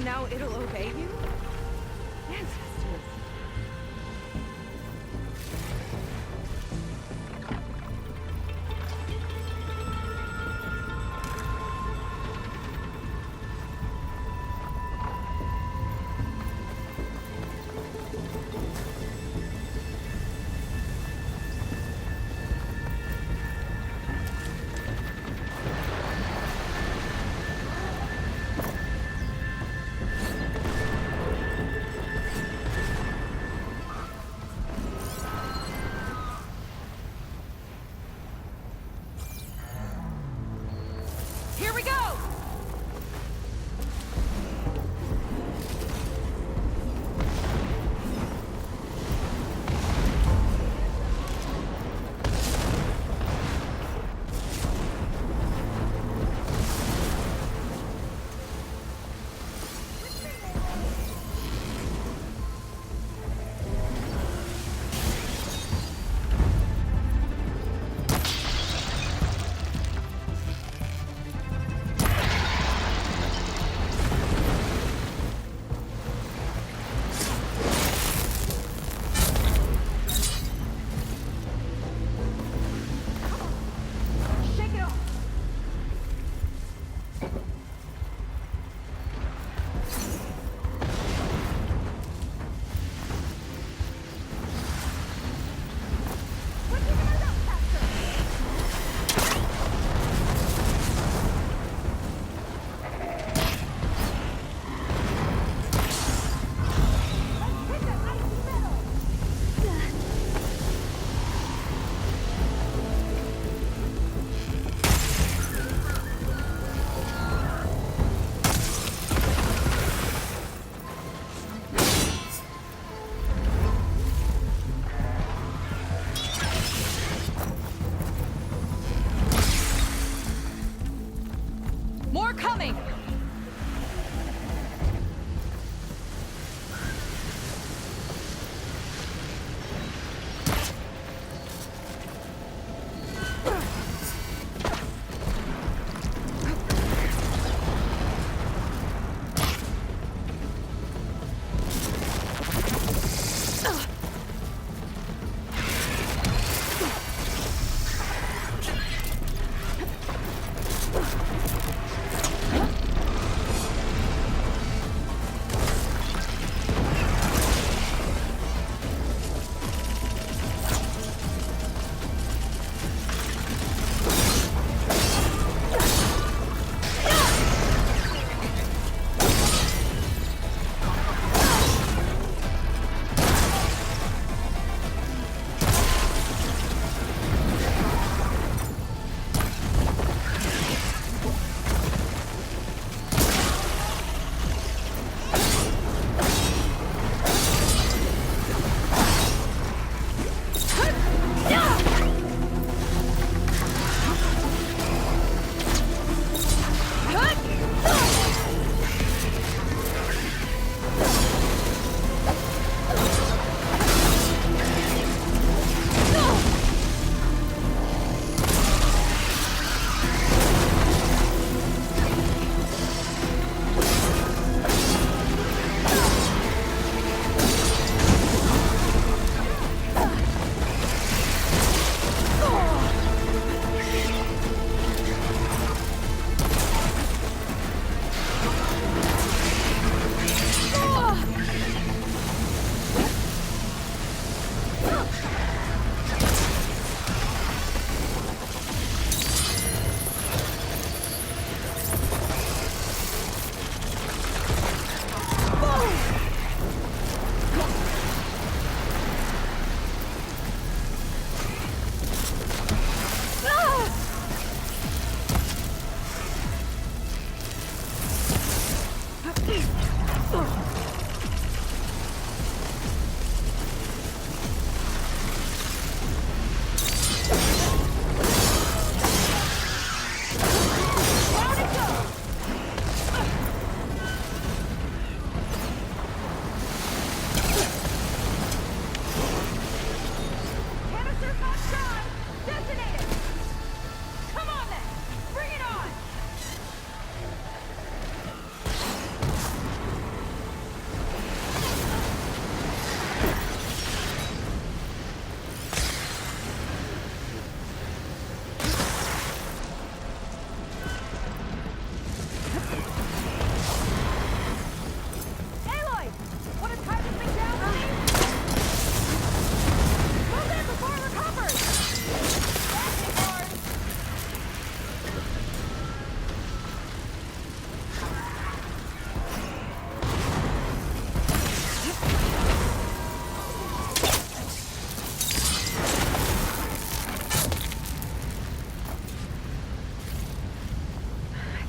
now it'll obey you? Yes, let's do it.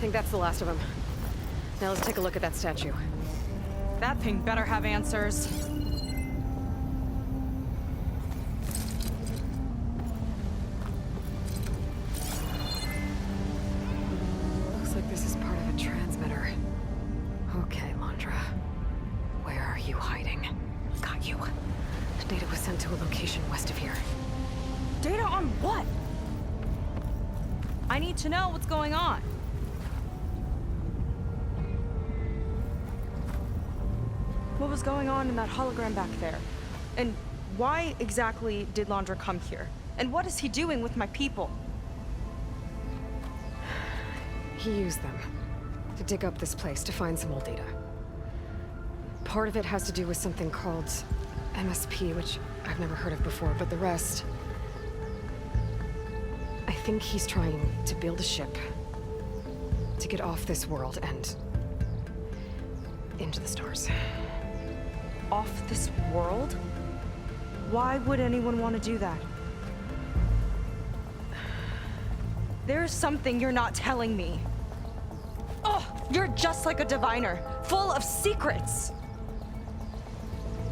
think that's the last of them. Now let's take a look at that statue. That thing better have answers. Looks like this is part of a transmitter. Okay, Londra. Where are you hiding? Got you. Data was sent to a location west of here. Data on what? I need to know what's going on. What was going on in that hologram back there? And why exactly did Londra come here? And what is he doing with my people? He used them to dig up this place to find some old data. Part of it has to do with something called MSP, which I've never heard of before, but the rest... I think he's trying to build a ship to get off this world and into the stars. Off this world? Why would anyone want to do that? There's something you're not telling me. Oh, you're just like a diviner, full of secrets.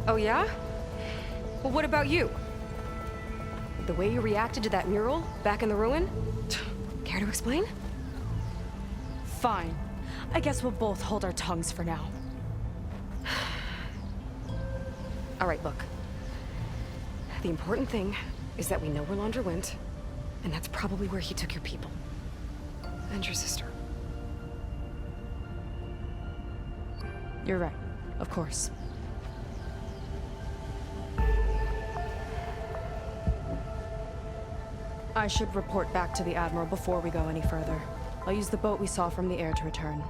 Oh yeah? Well, what about you? The way you reacted to that mural back in the ruin? Care to explain? Fine. I guess we'll both hold our tongues for now. All right, look. The important thing is that we know where Londra went, and that's probably where he took your people. And your sister. You're right. Of course. I should report back to the Admiral before we go any further. I'll use the boat we saw from the air to return.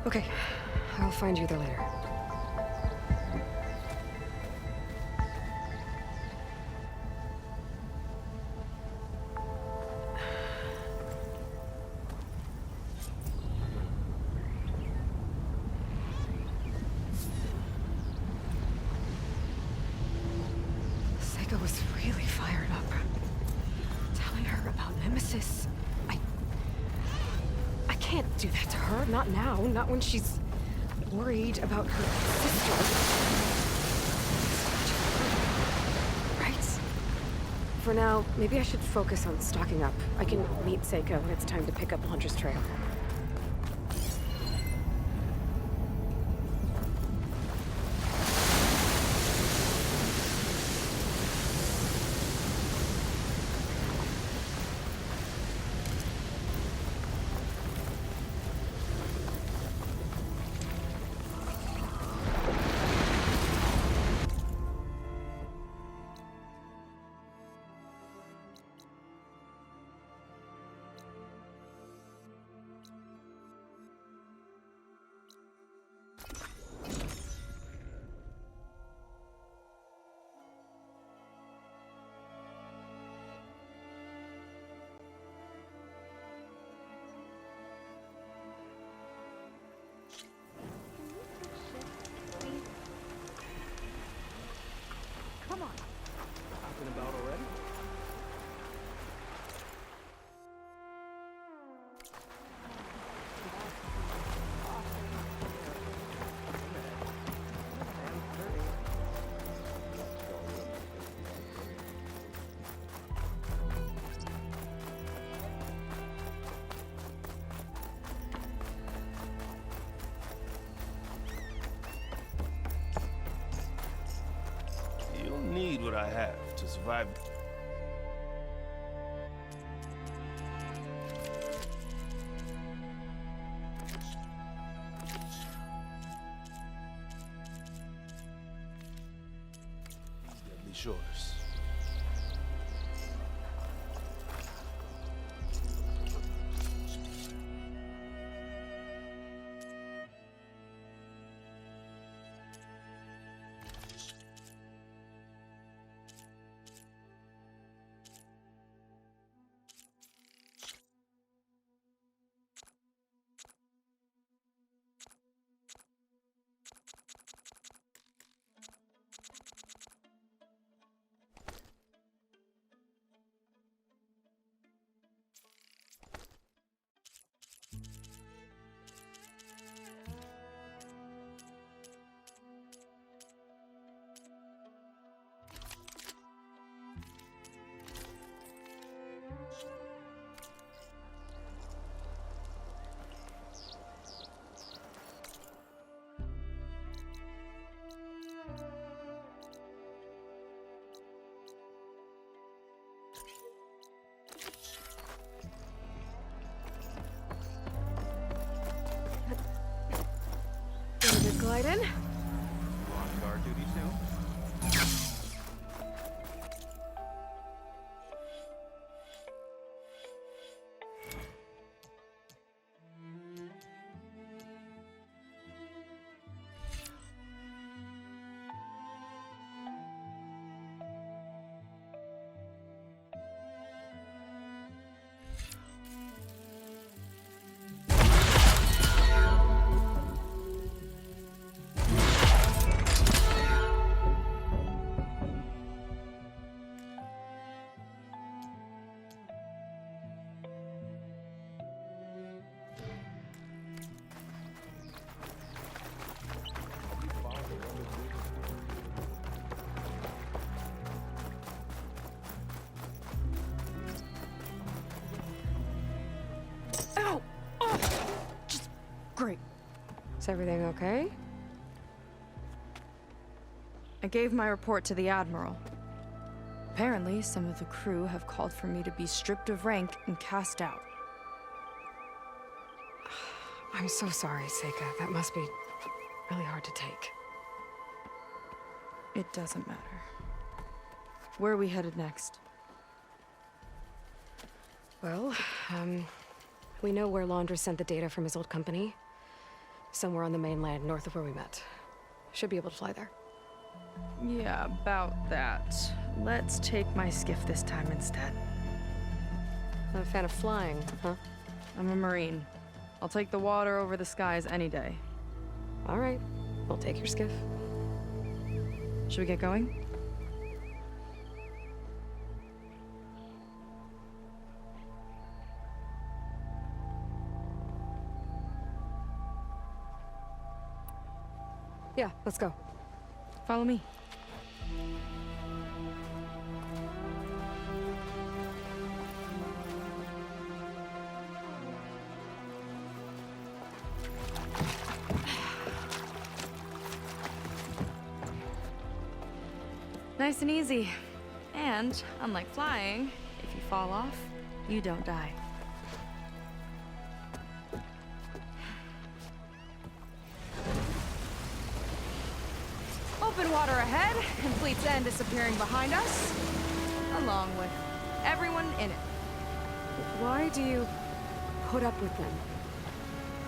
Okay. I'll find you there later. Was really fired up. Telling her about Nemesis. I can't do that to her. Not now. Not when she's worried about her sister. Right? For now, maybe I should focus on stocking up. I can meet Seiko when it's time to pick up Londra's trail. Need what I have to survive. These deadly shores. light in? You on guard duty soon? Ow! Oh! Just great. Is everything okay? I gave my report to the Admiral. Apparently, some of the crew have called for me to be stripped of rank and cast out. I'm so sorry, Seika. That must be really hard to take. It doesn't matter. Where are we headed next? Well, we know where Londra sent the data from his old company. Somewhere on the mainland, north of where we met. Should be able to fly there. Yeah, about that. Let's take my skiff this time instead. Not a fan of flying, huh? I'm a Marine. I'll take the water over the skies any day. All right. We'll take your skiff. Should we get going? Yeah, let's go. Follow me. Nice and easy. And, unlike flying, if you fall off, you don't die. Open water ahead, and Fleet's End disappearing behind us, along with everyone in it. Why do you put up with them?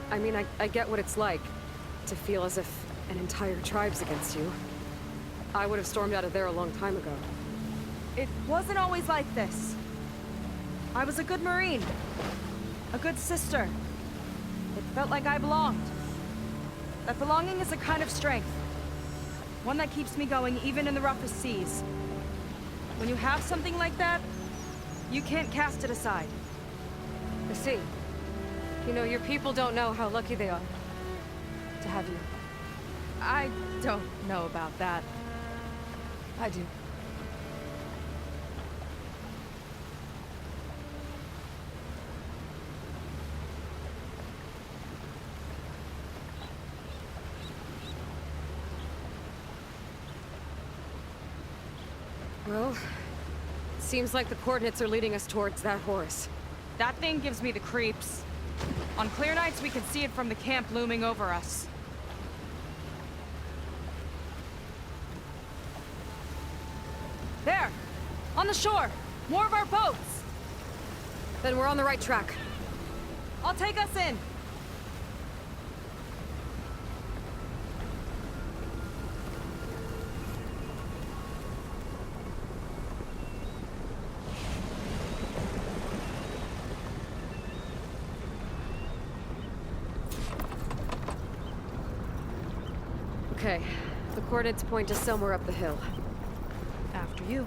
I mean, I get what it's like to feel as if an entire tribe's against you. I would have stormed out of there a long time ago. It wasn't always like this. I was a good Marine. A good sister. It felt like I belonged. That belonging is a kind of strength. One that keeps me going even in the roughest seas. When you have something like that, you can't cast it aside. I see. You know, your people don't know how lucky they are to have you. I don't know about that. I do. Well, it seems like the coordinates are leading us towards that horse. That thing gives me the creeps. On clear nights, we can see it from the camp looming over us. There! On the shore! More of our boats! Then we're on the right track. I'll take us in! Okay, the coordinates point to somewhere up the hill. After you.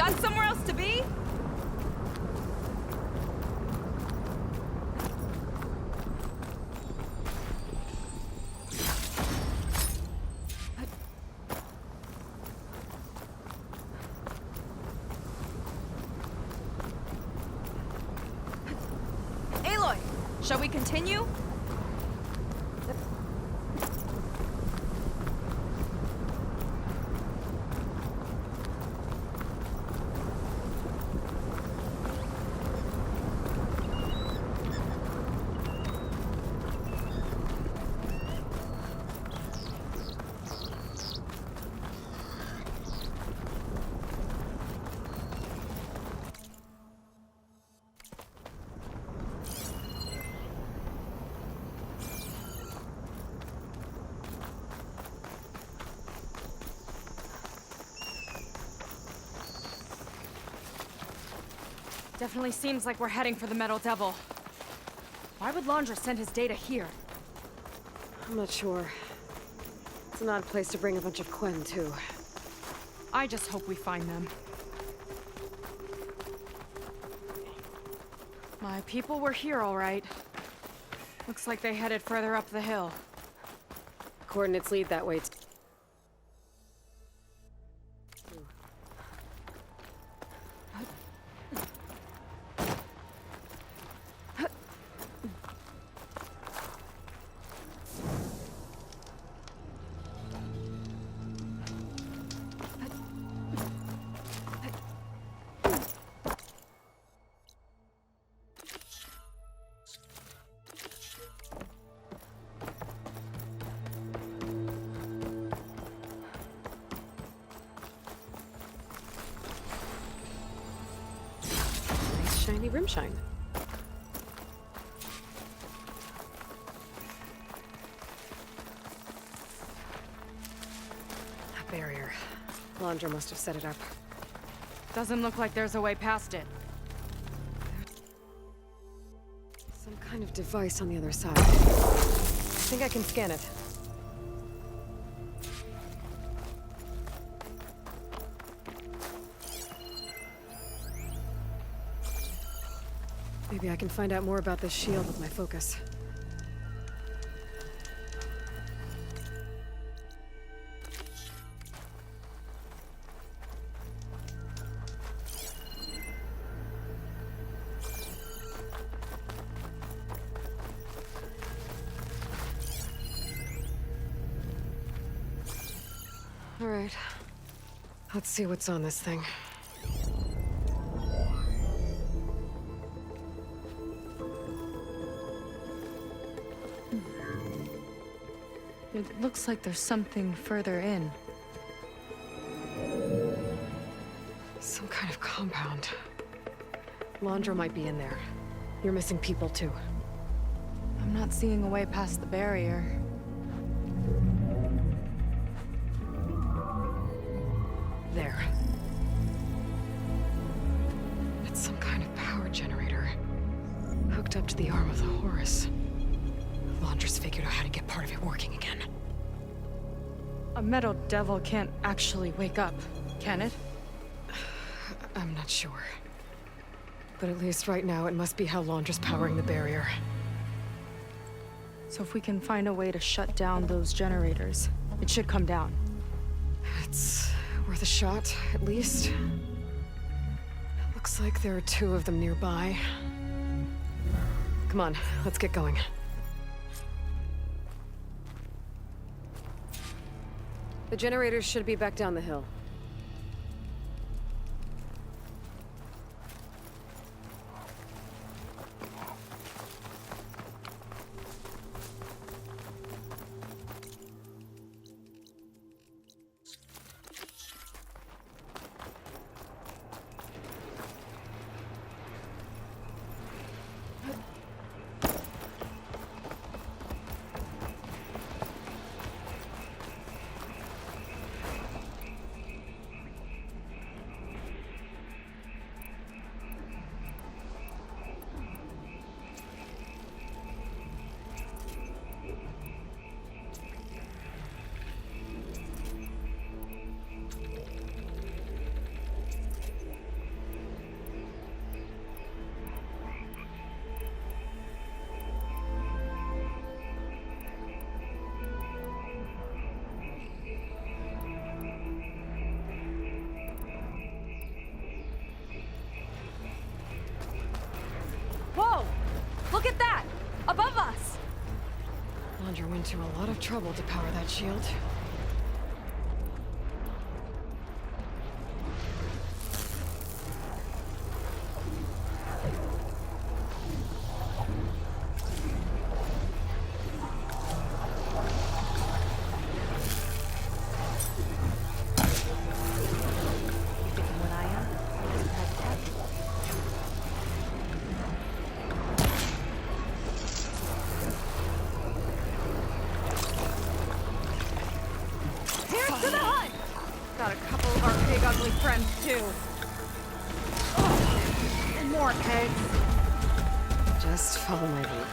Got somewhere else to be? Aloy, shall we continue? Definitely seems like we're heading for the Metal Devil. Why would Londra send his data here? I'm not sure. It's an odd place to bring a bunch of Quen, too. I just hope we find them. My people were here, all right. Looks like they headed further up the hill. Coordinates lead that way. Shiny rim shine. A barrier. Londra must have set it up. Doesn't look like there's a way past it. Some kind of device on the other side. I think I can scan it. Maybe I can find out more about this shield with my focus. All right. Let's see what's on this thing. It looks like there's something further in. Some kind of compound. Londra might be in there. You're missing people, too. I'm not seeing a way past the barrier. There. It's some kind of power generator. Hooked up to the arm of the Horus. Londra's figured out how to get part of it working again. A metal devil can't actually wake up, can it? I'm not sure. But at least right now, it must be how Londra's powering the barrier. So if we can find a way to shut down those generators, it should come down. It's worth a shot, at least. It looks like there are 2 of them nearby. Come on, let's get going. The generators should be back down the hill. into a lot of trouble to power that shield. Thinking what I am? Here's to the hunt! Got a couple of our big ugly friends too. Oh, and more kegs. Just follow my lead.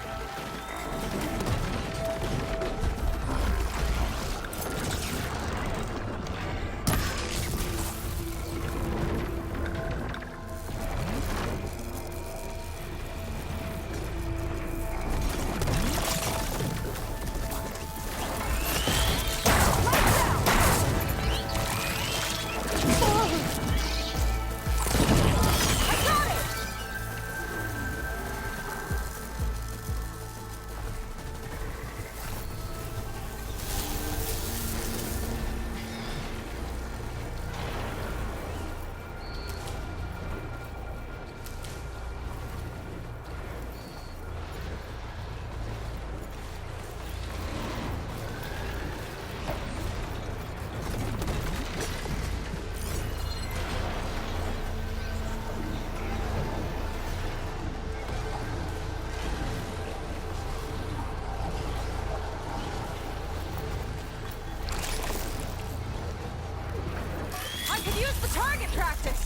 I could use the target practice!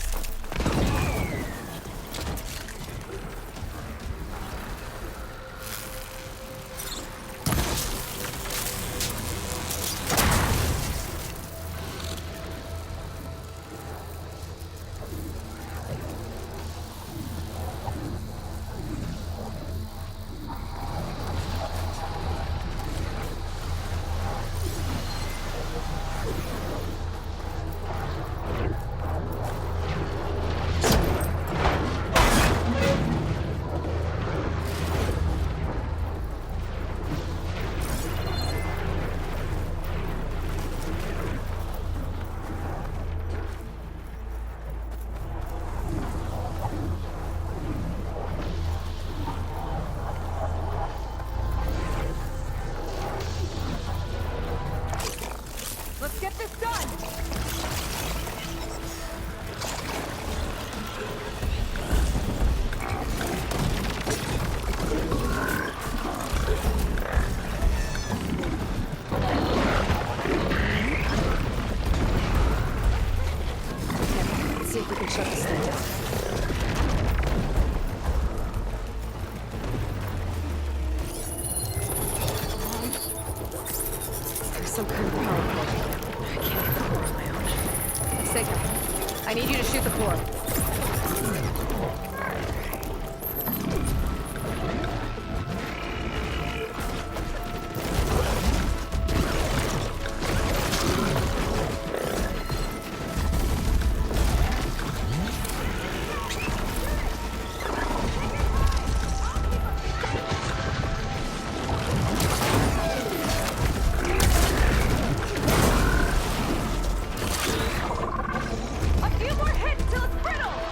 Let's get this done! Let's see if we can shut this thing down. There's some kind of power cord. I can't get the core on my own. Seika, I need you to shoot the core. A few more hits till it's brittle!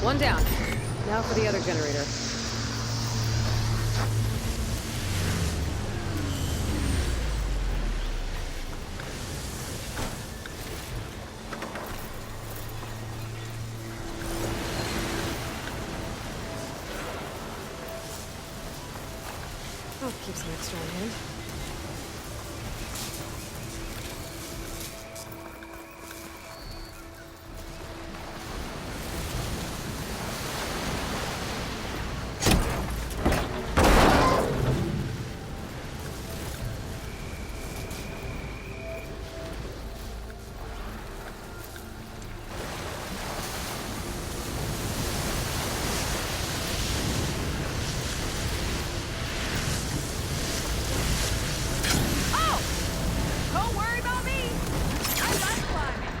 One down. Now for the other generator. I'll keep some extra on hand. Don't worry about me! I like climbing!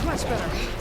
Much better.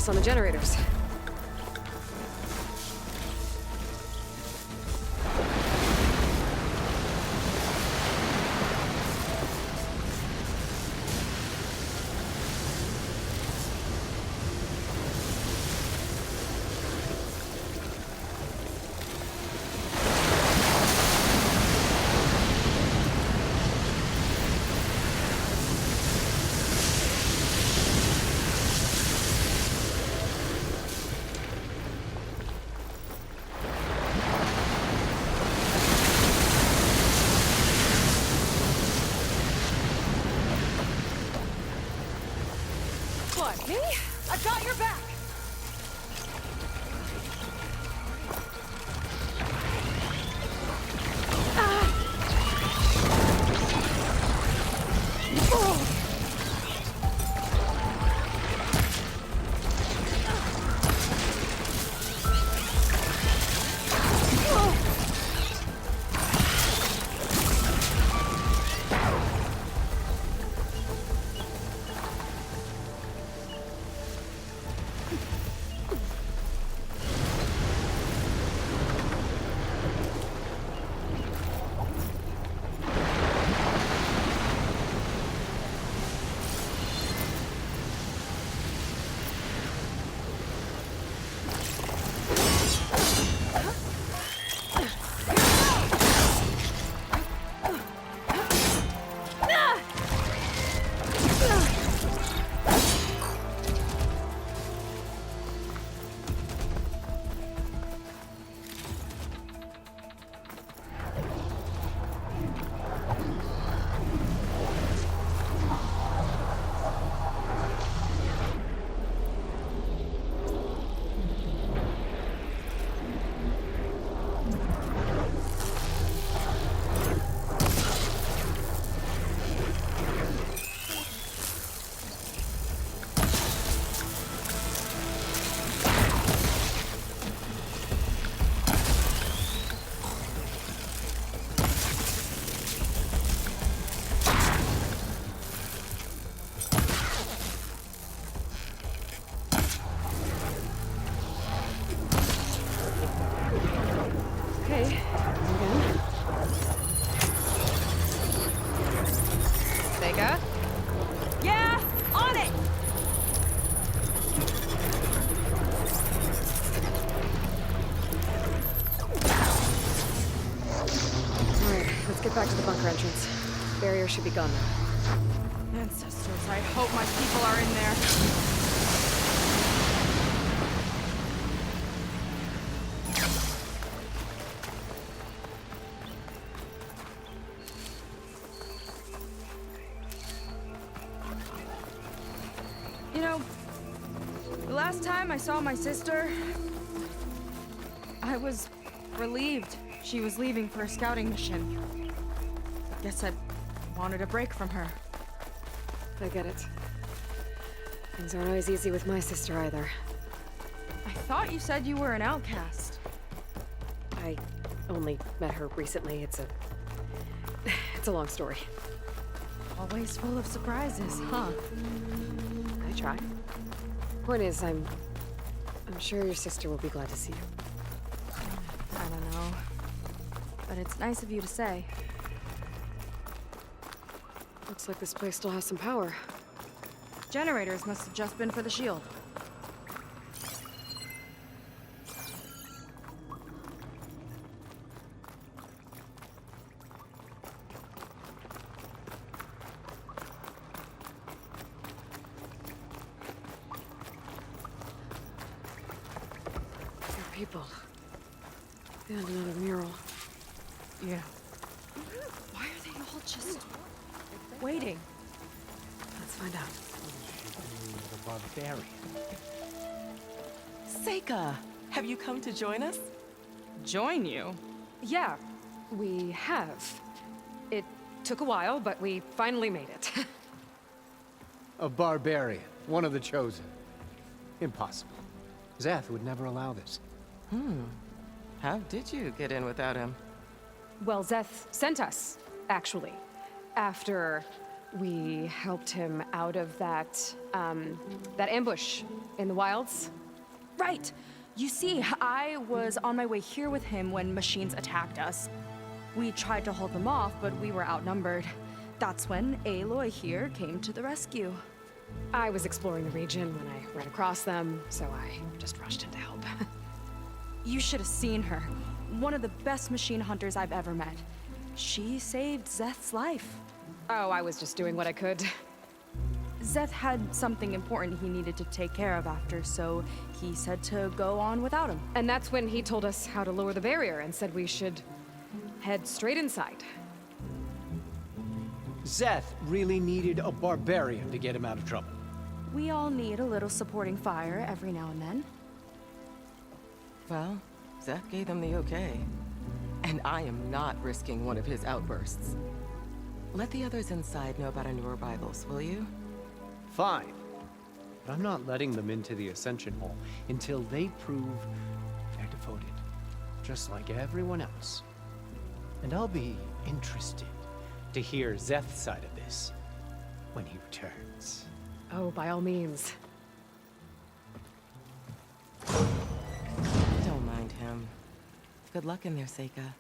on the generators. What, me? I've got your back! Yeah, on it! Alright, let's get back to the bunker entrance. Barrier should be gone now. Ancestors, I hope my people are in there. You know, the last time I saw my sister, I was relieved she was leaving for a scouting mission. Guess I wanted a break from her. I get it. Things aren't always easy with my sister either. I thought you said you were an outcast. I only met her recently. It's a long story. Always full of surprises, huh? I try. Point is, I'm sure your sister will be glad to see you. I don't know. But it's nice of you to say. Looks like this place still has some power. Generators must have just been for the shield. People. And another mural. Yeah. Why are they all just waiting? Let's find out. The barbarian. Seika, have you come to join us? Join you? Yeah, we have. It took a while, but we finally made it. A barbarian, one of the chosen. Impossible. Zeth would never allow this. How did you get in without him? Well, Zeth sent us, actually. After We helped him out of that ambush in the wilds. Right! You see, I was on my way here with him when machines attacked us. We tried to hold them off, but we were outnumbered. That's when Aloy here came to the rescue. I was exploring the region when I ran across them, so I just rushed in to help. You should have seen her. One of the best machine hunters I've ever met. She saved Zeth's life. Oh, I was just doing what I could. Zeth had something important he needed to take care of after, so he said to go on without him. And that's when he told us how to lower the barrier and said we should head straight inside. Zeth really needed a barbarian to get him out of trouble. We all need a little supporting fire every now and then. Well, Zeth gave them the okay. And I am not risking one of his outbursts. Let the others inside know about our new arrivals, will you? Fine. But I'm not letting them into the Ascension Hall until they prove they're devoted. Just like everyone else. And I'll be interested to hear Zeth's side of this when he returns. Oh, by all means. Don't mind him. Good luck in there, Seika.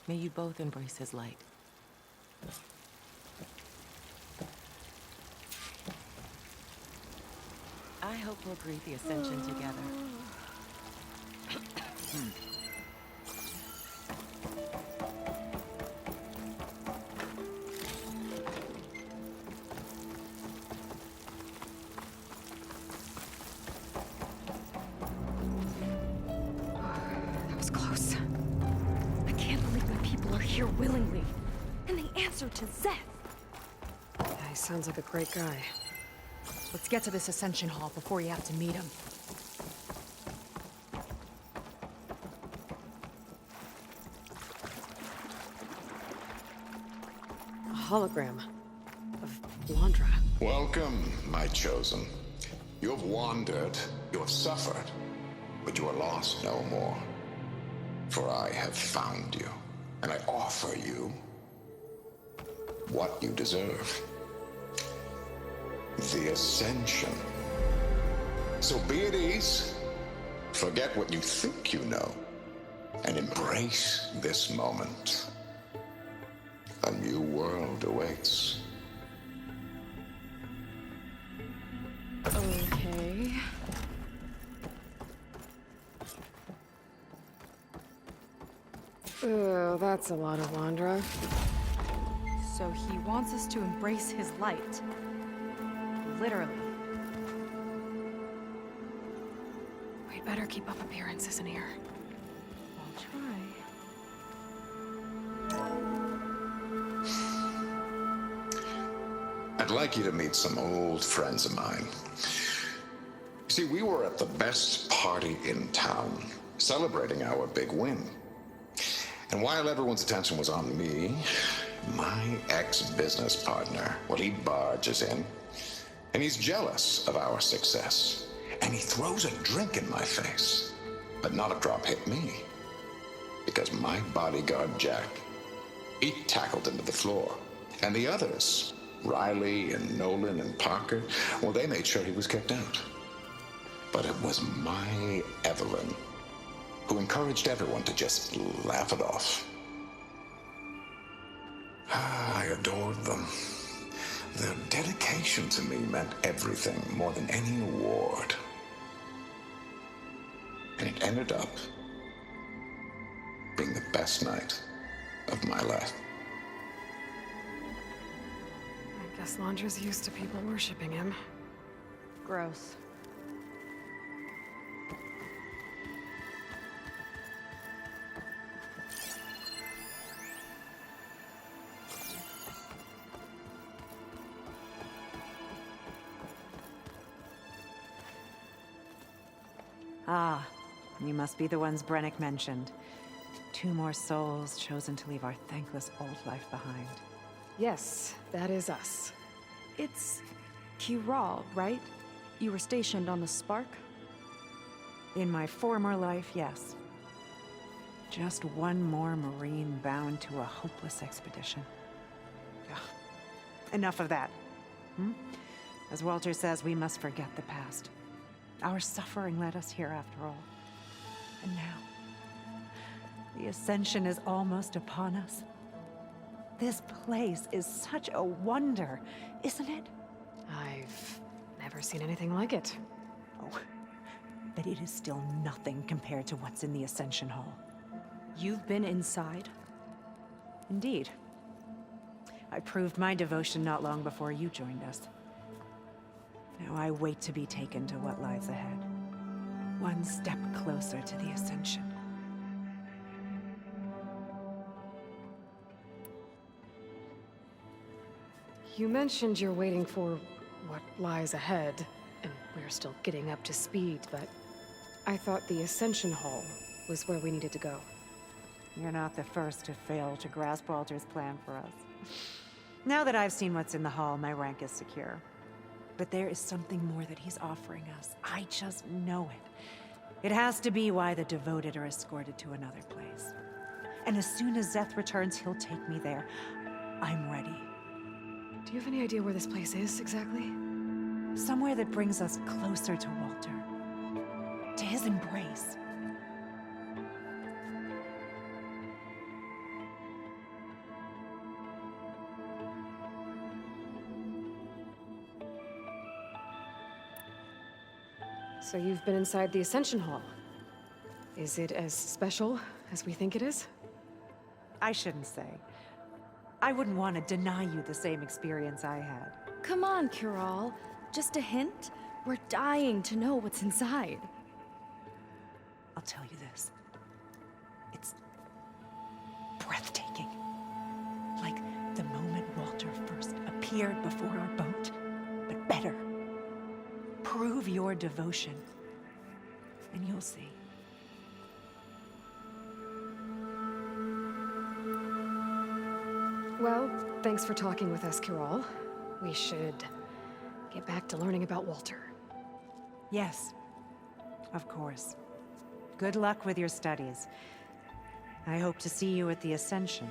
May you both embrace his light. I hope we'll greet the Ascension together. That was close. I can't believe my people are here willingly. And they answered to Zeth. Yeah, he sounds like a great guy. Let's get to this Ascension Hall before you have to meet him. A hologram of Londra. Welcome, my chosen. You have wandered, you have suffered, but you are lost no more. For I have found you, and I offer you what you deserve. The Ascension. So be at ease, forget what you think you know, and embrace this moment. A new world awaits. Okay. Oh, that's a lot of Londra. So he wants us to embrace his light. Literally. We'd better keep up appearances in here. I'll try. I'd like you to meet some old friends of mine. See, we were at the best party in town, celebrating our big win. And while everyone's attention was on me, my ex-business partner, well, he barges in, and he's jealous of our success. And he throws a drink in my face. But not a drop hit me. Because my bodyguard, Jack, he tackled him to the floor. And the others, Riley and Nolan and Parker, well, they made sure he was kicked out. But it was my Evelyn who encouraged everyone to just laugh it off. I adored them. Their dedication to me meant everything, more than any award. And it ended up being the best night of my life. I guess Londra's used to people worshipping him. Gross. Ah, you must be the ones Brennick mentioned. 2 more souls chosen to leave our thankless old life behind. Yes, that is us. It's Kiral, right? You were stationed on the Spark? In my former life, yes. Just one more Marine bound to a hopeless expedition. Ugh. enough of that. As Walter says, we must forget the past. Our suffering led us here after all. And now, the Ascension is almost upon us. This place is such a wonder, isn't it? I've never seen anything like it. Oh, but it is still nothing compared to what's in the Ascension Hall. You've been inside? Indeed. I proved my devotion not long before you joined us. Now I wait to be taken to what lies ahead. One step closer to the Ascension. You mentioned you're waiting for what lies ahead, and we're still getting up to speed, but I thought the Ascension Hall was where we needed to go. You're not the first to fail to grasp Walter's plan for us. Now that I've seen what's in the hall, my rank is secure. But there is something more that he's offering us. I just know it. It has to be why the devoted are escorted to another place. And as soon as Zeth returns, he'll take me there. I'm ready. Do you have any idea where this place is, exactly? Somewhere that brings us closer to Walter. To his embrace. So you've been inside the Ascension Hall. Is it as special as we think it is? I shouldn't say. I wouldn't want to deny you the same experience I had. Come on, Kiral. Just a hint? We're dying to know what's inside. I'll tell you this. It's breathtaking. Like the moment Walter first appeared before our boat, but better. Prove your devotion, and you'll see. Well, thanks for talking with us, Kiral. We should get back to learning about Walter. Yes, of course. Good luck with your studies. I hope to see you at the Ascension.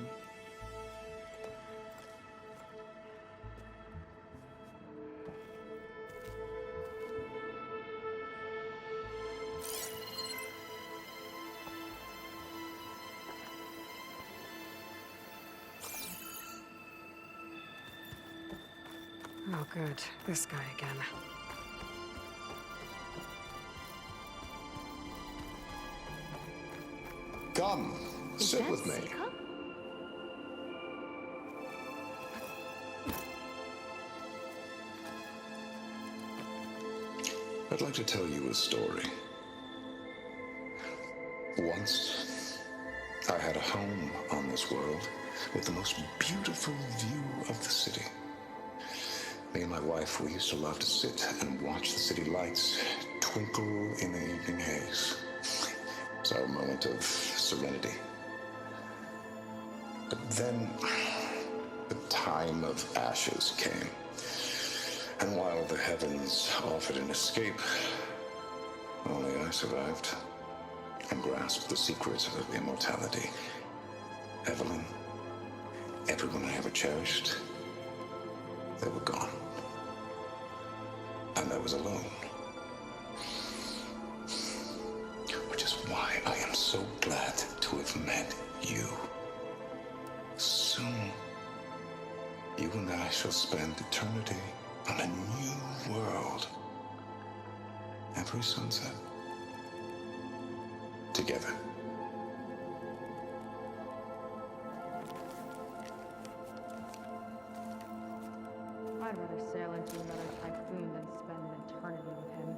Oh, good. This guy again. Come, sit with me. I'd like to tell you a story. Once, I had a home on this world with the most beautiful view of the city. Me and my wife, we used to love to sit and watch the city lights twinkle in the evening haze. It's our moment of serenity. But then, the time of ashes came. And while the heavens offered an escape, only I survived and grasped the secrets of immortality. Evelyn, everyone I ever cherished, they were gone. And I was alone. Which is why I am so glad to have met you. Soon, you and I shall spend eternity on a new world. Every sunset. Together. I'd rather sail into another typhoon than spend an eternity with him.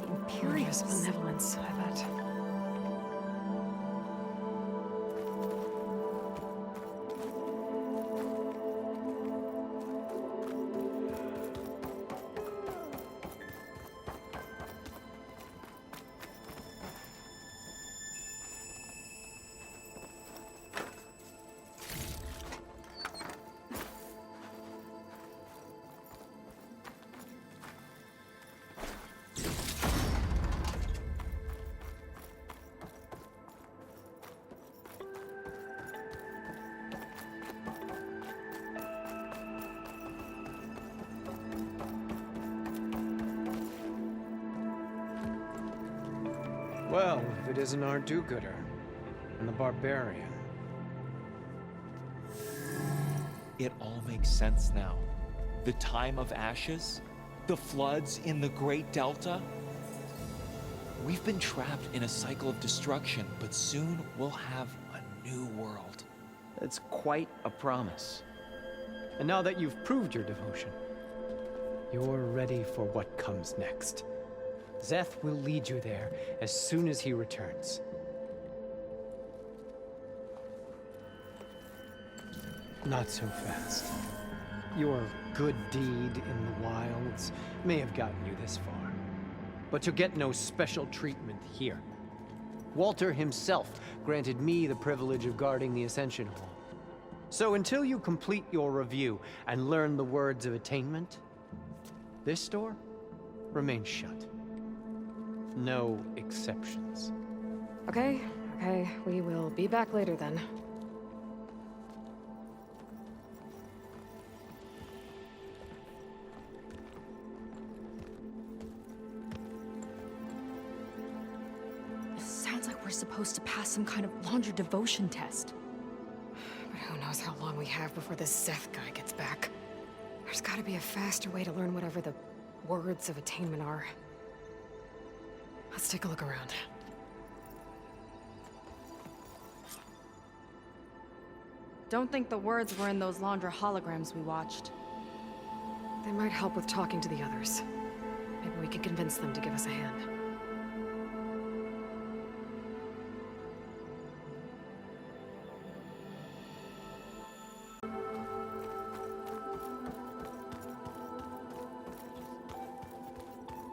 Imperious benevolence, I bet. Well, if it isn't our do-gooder and the barbarian. It all makes sense now. The time of ashes, the floods in the Great Delta. We've been trapped in a cycle of destruction, but soon we'll have a new world. That's quite a promise. And now that you've proved your devotion, you're ready for what comes next. Szeth will lead you there as soon as he returns. Not so fast. Your good deed in the wilds may have gotten you this far, but you'll get no special treatment here. Walter himself granted me the privilege of guarding the Ascension Hall. So until you complete your review and learn the words of attainment, this door remains shut. No exceptions. Okay, we will be back later then. Sounds like we're supposed to pass some kind of Londra devotion test. But who knows how long we have before this Szeth guy gets back. There's gotta be a faster way to learn whatever the words of attainment are. Let's take a look around. Don't think the words were in those Londra holograms we watched. They might help with talking to the others. Maybe we can convince them to give us a hand.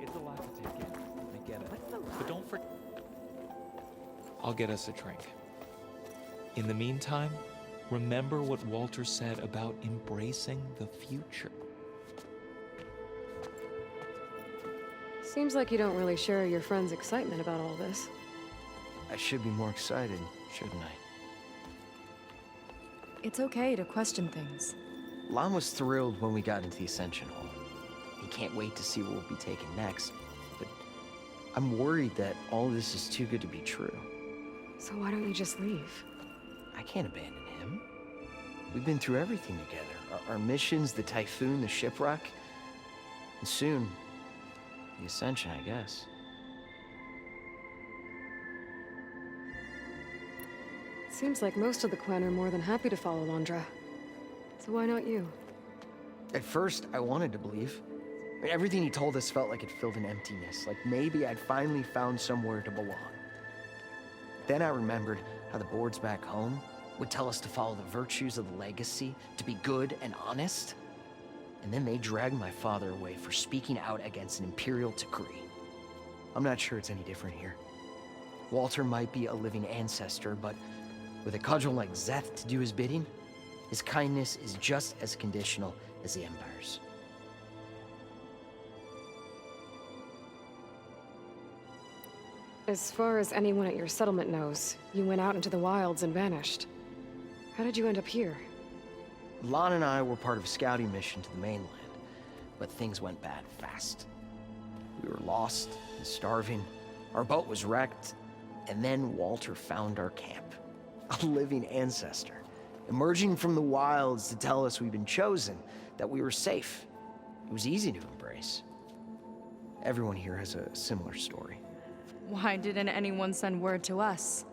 It's a lot to take in. I get it. But don't forget. I'll get us a drink. In the meantime, remember what Walter said about embracing the future. Seems like you don't really share your friend's excitement about all this. I should be more excited, shouldn't I? It's okay to question things. Lon was thrilled when we got into the Ascension Hall. He can't wait to see what we'll be taking next, but I'm worried that all this is too good to be true. So why don't you just leave? I can't abandon him. We've been through everything together. Our missions, the typhoon, the shipwreck. And soon, the Ascension, I guess. Seems like most of the clan are more than happy to follow Londra. So why not you? At first, I wanted to believe. I mean, everything he told us felt like it filled an emptiness, like maybe I'd finally found somewhere to belong. Then I remembered how the boards back home would tell us to follow the virtues of the legacy, to be good and honest. And then they dragged my father away for speaking out against an imperial decree. I'm not sure it's any different here. Walter might be a living ancestor, but with a cudgel like Szeth to do his bidding, his kindness is just as conditional as the Empire's. As far as anyone at your settlement knows, you went out into the wilds and vanished. How did you end up here? Lon and I were part of a scouting mission to the mainland, but things went bad fast. We were lost and starving, our boat was wrecked, and then Walter found our camp. A living ancestor, emerging from the wilds to tell us we'd been chosen, that we were safe. It was easy to embrace. Everyone here has a similar story. Why didn't anyone send word to us?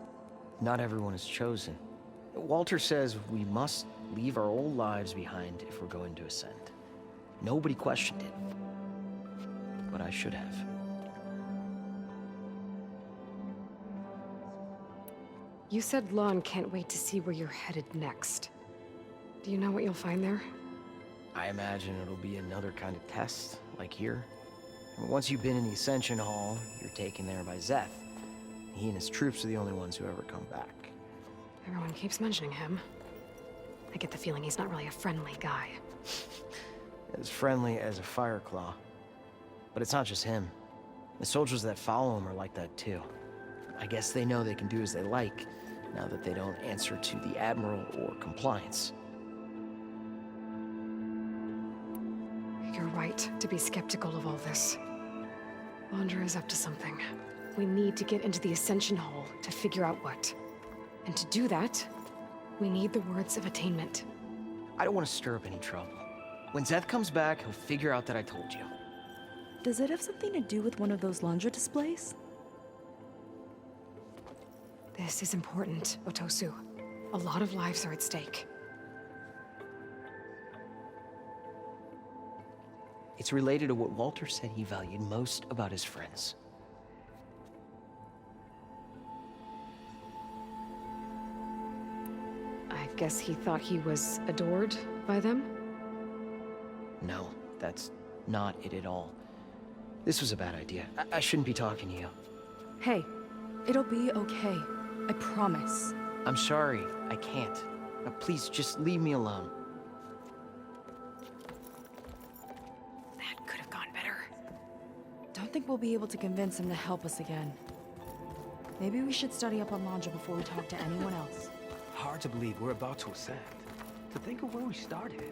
Not everyone is chosen. Walter says we must leave our old lives behind if we're going to ascend. Nobody questioned it. But I should have. You said Lon can't wait to see where you're headed next. Do you know what you'll find there? I imagine it'll be another kind of test, like here. And once you've been in the Ascension Hall, you're taken there by Szeth. He and his troops are the only ones who ever come back. Everyone keeps mentioning him. I get the feeling he's not really a friendly guy. As friendly as a Fireclaw. But it's not just him. The soldiers that follow him are like that too. I guess they know they can do as they like, now that they don't answer to the Admiral or compliance. You're right to be skeptical of all this. Londra is up to something. we need to get into the Ascension Hall to figure out what. And to do that, we need the words of attainment. I don't want to stir up any trouble. When Zeth comes back, he'll figure out that I told you. Does it have something to do with one of those Londra displays? This is important, Otosu. A lot of lives are at stake. It's related to what Walter said he valued most about his friends. I guess he thought he was adored by them? No, that's not it at all. This was a bad idea. I shouldn't be talking to you. Hey, it'll be okay. I promise. I'm sorry, I can't. Now, please, just leave me alone. That could have gone better. Don't think we'll be able to convince him to help us again. Maybe we should study up on Londra before we talk to anyone else. Hard to believe we're about to ascend. To think of where we started.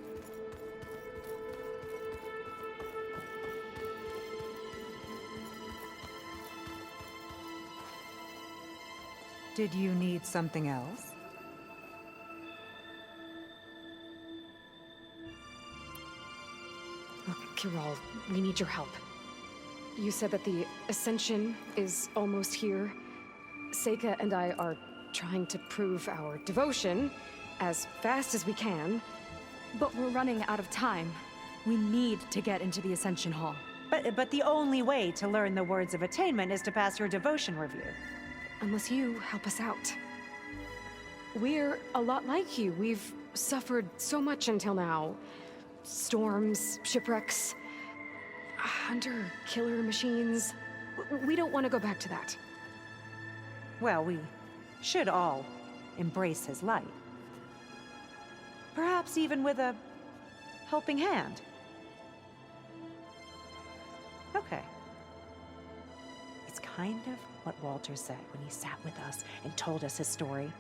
Did you need something else? Look, Kiral, we need your help. You said that the Ascension is almost here. Seika and I are trying to prove our devotion as fast as we can. But we're running out of time. We need to get into the Ascension Hall. But the only way to learn the words of attainment is to pass your devotion review. Unless you help us out. We're a lot like you. We've suffered so much until now. Storms, shipwrecks, hunter-killer machines. We don't want to go back to that. Well, we should all embrace his light. Perhaps even with a helping hand. Okay. It's kind of what Walter said when he sat with us and told us his story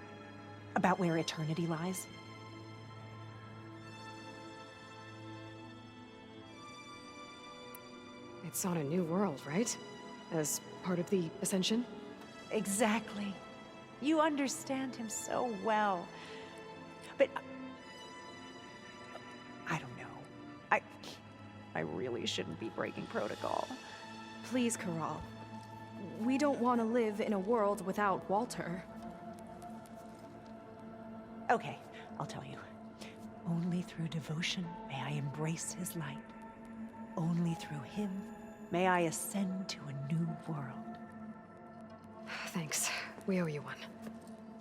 about where eternity lies. It's on a new world, right? As part of the Ascension? Exactly. You understand him so well. But I don't know. I really shouldn't be breaking protocol. Please, Kiral. We don't want to live in a world without Walter. Okay, I'll tell you. Only through devotion may I embrace his light. Only through him may I ascend to a new world. Thanks. We owe you one.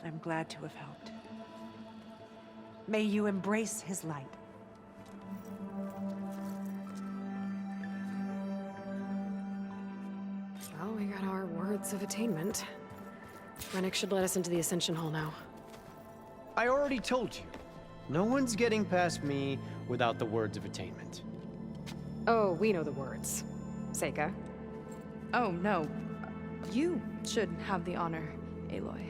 I'm glad to have helped. May you embrace his light. Well, we got our words of attainment. Rennick should let us into the Ascension Hall now. I already told you. No one's getting past me without the words of attainment. Oh, we know the words. Seika. Oh, no. You should have the honor, Aloy.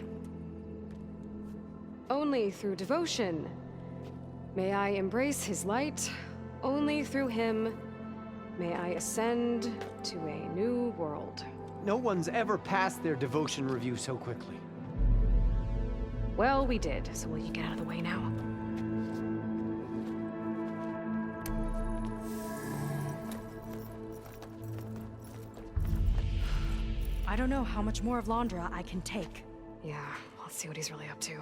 Only through devotion may I embrace his light. Only through him may I ascend to a new world. No one's ever passed their devotion review so quickly. Well, we did, so will you get out of the way now? I don't know how much more of Londra I can take. Yeah, let's see what he's really up to.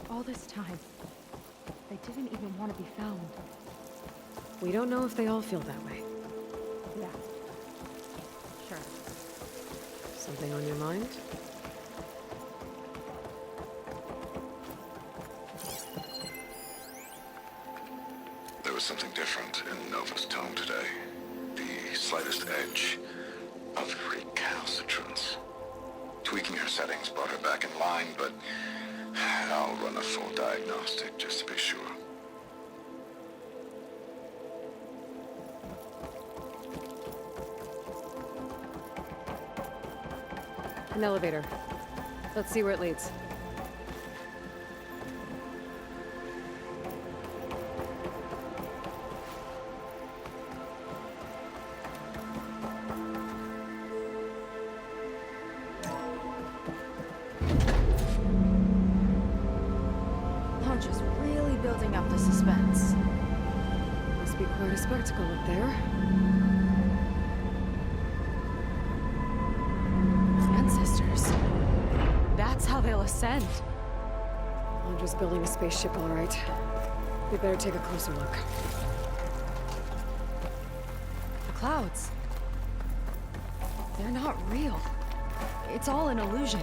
All this time, they didn't even want to be found. We don't know if they all feel that way. Yeah. Sure. Something on your mind? There was something different in Nova's tone today. The slightest edge of recalcitrance. Tweaking her settings brought her back in line, but I'll run a full diagnostic just to be sure. An elevator. Let's see where it leads. the suspense. Must be quite a spectacle up there. Ancestors. That's how they'll ascend. Londra's building a spaceship, all right. We better take a closer look. The clouds. They're not real. It's all an illusion.